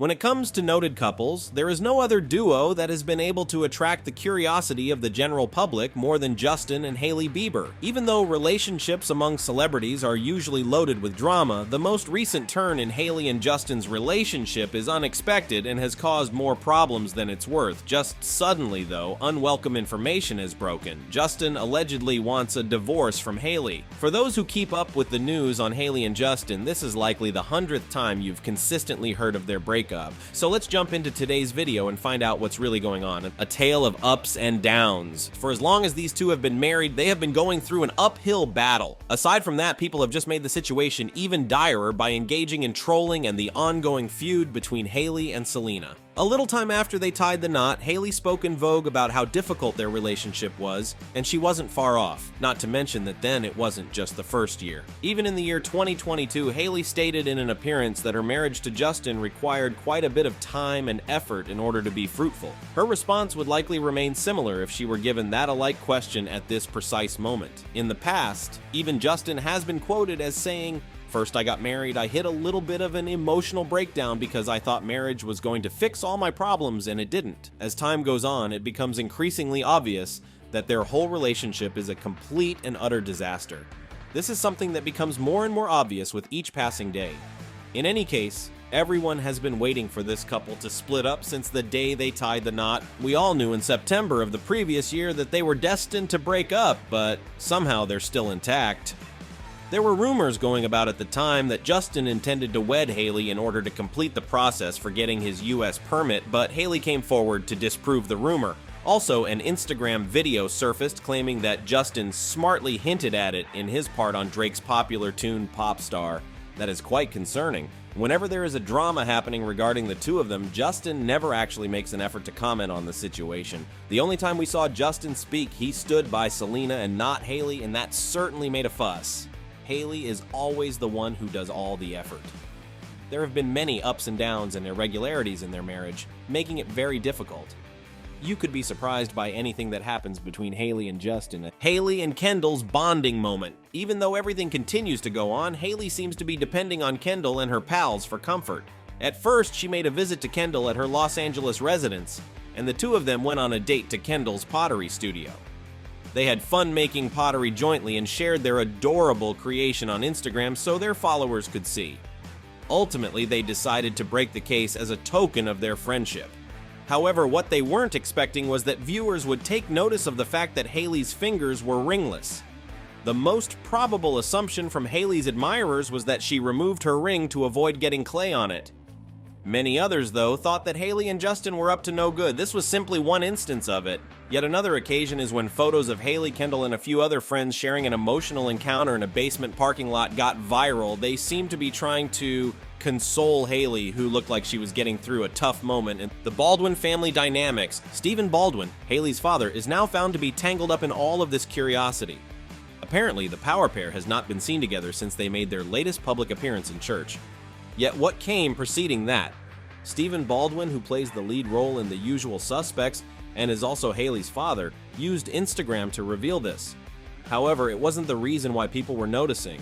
When it comes to noted couples, there is no other duo that has been able to attract the curiosity of the general public more than Justin and Hailey Bieber. Even though relationships among celebrities are usually loaded with drama, the most recent turn in Hailey and Justin's relationship is unexpected and has caused more problems than it's worth. Just suddenly, though, unwelcome information has broken. Justin allegedly wants a divorce from Hailey. For those who keep up with the news on Hailey and Justin, this is likely the 100th time you've consistently heard of their breakup. So let's jump into today's video and find out what's really going on. A tale of ups and downs. For as long as these two have been married, they have been going through an uphill battle. Aside from that, people have just made the situation even direr by engaging in trolling and the ongoing feud between Hailey and Selena. A little time after they tied the knot, Hailey spoke in Vogue about how difficult their relationship was, and she wasn't far off. Not to mention that then it wasn't just the first year. Even in the year 2022, Hailey stated in an appearance that her marriage to Justin required quite a bit of time and effort in order to be fruitful. Her response would likely remain similar if she were given that alike question at this precise moment. In the past, even Justin has been quoted as saying, "First I got married, I hit a little bit of an emotional breakdown because I thought marriage was going to fix all my problems, and it didn't." As time goes on, it becomes increasingly obvious that their whole relationship is a complete and utter disaster. This is something that becomes more and more obvious with each passing day. In any case, everyone has been waiting for this couple to split up since the day they tied the knot. We all knew in September of the previous year that they were destined to break up, but somehow they're still intact. There were rumors going about at the time that Justin intended to wed Hailey in order to complete the process for getting his US permit, but Hailey came forward to disprove the rumor. Also, an Instagram video surfaced claiming that Justin smartly hinted at it in his part on Drake's popular tune Pop Star. That is quite concerning. Whenever there is a drama happening regarding the two of them, Justin never actually makes an effort to comment on the situation. The only time we saw Justin speak, he stood by Selena and not Hailey, and that certainly made a fuss. Hailey is always the one who does all the effort. There have been many ups and downs and irregularities in their marriage, making it very difficult. You could be surprised by anything that happens between Hailey and Justin. Hailey and Kendall's bonding moment. Even though everything continues to go on, Hailey seems to be depending on Kendall and her pals for comfort. At first, she made a visit to Kendall at her Los Angeles residence, and the two of them went on a date to Kendall's pottery studio. They had fun making pottery jointly and shared their adorable creation on Instagram so their followers could see. Ultimately, they decided to break the case as a token of their friendship. However, what they weren't expecting was that viewers would take notice of the fact that Hailey's fingers were ringless. The most probable assumption from Hailey's admirers was that she removed her ring to avoid getting clay on it. Many others, though, thought that Hailey and Justin were up to no good. This was simply one instance of it. Yet another occasion is when photos of Hailey, Kendall, and a few other friends sharing an emotional encounter in a basement parking lot got viral. They seemed to be trying to console Hailey, who looked like she was getting through a tough moment. And the Baldwin family dynamics. Stephen Baldwin, Hailey's father, is now found to be tangled up in all of this curiosity. Apparently, the power pair has not been seen together since they made their latest public appearance in church. Yet what came preceding that? Stephen Baldwin, who plays the lead role in The Usual Suspects and is also Hailey's father, used Instagram to reveal this. However, it wasn't the reason why people were noticing.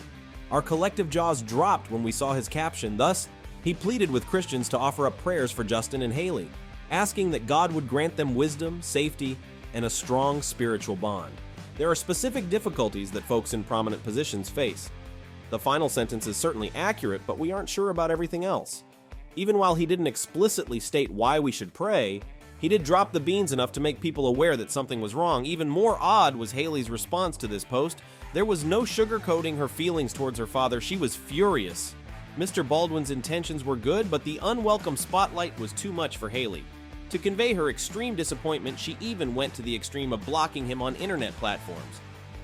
Our collective jaws dropped when we saw his caption. Thus, he pleaded with Christians to offer up prayers for Justin and Hailey, asking that God would grant them wisdom, safety, and a strong spiritual bond. There are specific difficulties that folks in prominent positions face. The final sentence is certainly accurate, but we aren't sure about everything else. Even while he didn't explicitly state why we should pray, he did drop the beans enough to make people aware that something was wrong. Even more odd was Hailey's response to this post. There was no sugarcoating her feelings towards her father. She was furious. Mr. Baldwin's intentions were good, but the unwelcome spotlight was too much for Hailey. To convey her extreme disappointment, she even went to the extreme of blocking him on internet platforms.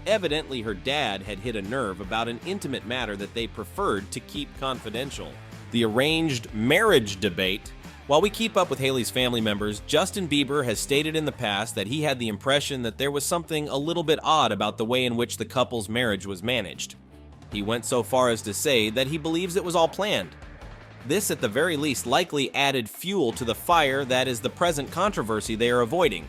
Evidently, her dad had hit a nerve about an intimate matter that they preferred to keep confidential. The arranged marriage debate. While we keep up with Hailey's family members, Justin Bieber has stated in the past that he had the impression that there was something a little bit odd about the way in which the couple's marriage was managed. He went so far as to say that he believes it was all planned. This, at the very least, likely added fuel to the fire that is the present controversy they are avoiding.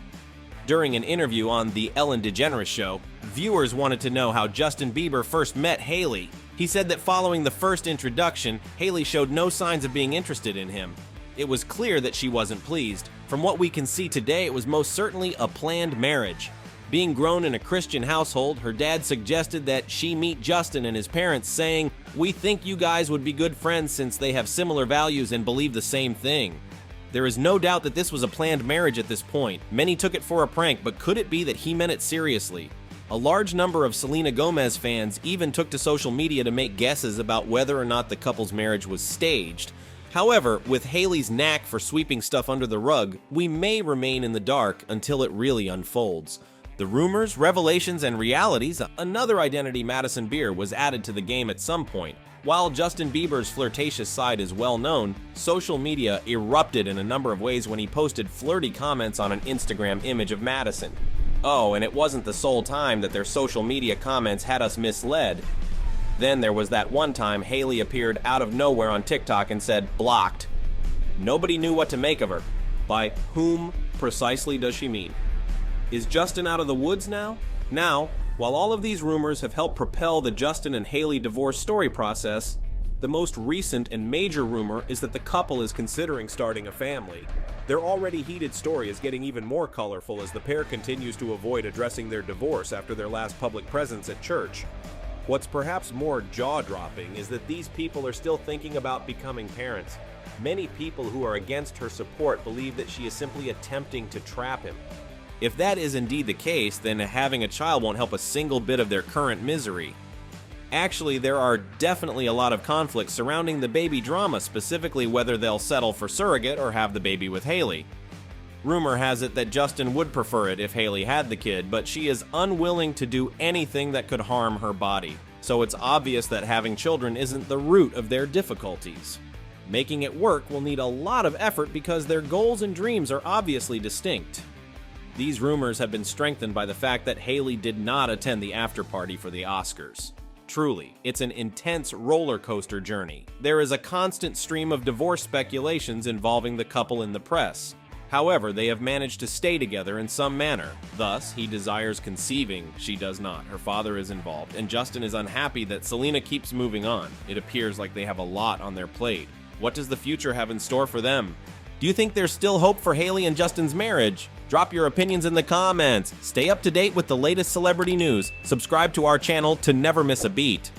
During an interview on The Ellen DeGeneres Show, viewers wanted to know how Justin Bieber first met Hailey. He said that following the first introduction, Hailey showed no signs of being interested in him. it was clear that she wasn't pleased. From what we can see today, it was most certainly a planned marriage. Being grown in a Christian household, her dad suggested that she meet Justin and his parents, saying, "We think you guys would be good friends since they have similar values and believe the same thing." There is no doubt that this was a planned marriage at this point. Many took it for a prank, but could it be that he meant it seriously? A large number of Selena Gomez fans even took to social media to make guesses about whether or not the couple's marriage was staged. However, with Hailey's knack for sweeping stuff under the rug, we may remain in the dark until it really unfolds. The rumors, revelations, and realities, another identity Madison Beer was added to the game at some point. While Justin Bieber's flirtatious side is well known, social media erupted in a number of ways when he posted flirty comments on an Instagram image of Madison. Oh, and it wasn't the sole time that their social media comments had us misled. Then there was that one time Hailey appeared out of nowhere on TikTok and said, "blocked." Nobody knew what to make of her. By whom precisely does she mean? Is Justin out of the woods now? Now, while all of these rumors have helped propel the Justin and Hailey divorce story process, the most recent and major rumor is that the couple is considering starting a family. Their already heated story is getting even more colorful as the pair continues to avoid addressing their divorce after their last public presence at church. What's perhaps more jaw-dropping is that these people are still thinking about becoming parents. Many people who are against her support believe that she is simply attempting to trap him. If that is indeed the case, then having a child won't help a single bit of their current misery. Actually, there are definitely a lot of conflicts surrounding the baby drama, specifically whether they'll settle for surrogate or have the baby with Hailey. Rumor has it that Justin would prefer it if Hailey had the kid, but she is unwilling to do anything that could harm her body. So it's obvious that having children isn't the root of their difficulties. Making it work will need a lot of effort because their goals and dreams are obviously distinct. These rumors have been strengthened by the fact that Hailey did not attend the after-party for the Oscars. Truly, it's an intense roller coaster journey. There is a constant stream of divorce speculations involving the couple in the press. However, they have managed to stay together in some manner. Thus, he desires conceiving, she does not. Her father is involved, and Justin is unhappy that Selena keeps moving on. It appears like they have a lot on their plate. What does the future have in store for them? Do you think there's still hope for Hailey and Justin's marriage? Drop your opinions in the comments. Stay up to date with the latest celebrity news. Subscribe to our channel to never miss a beat.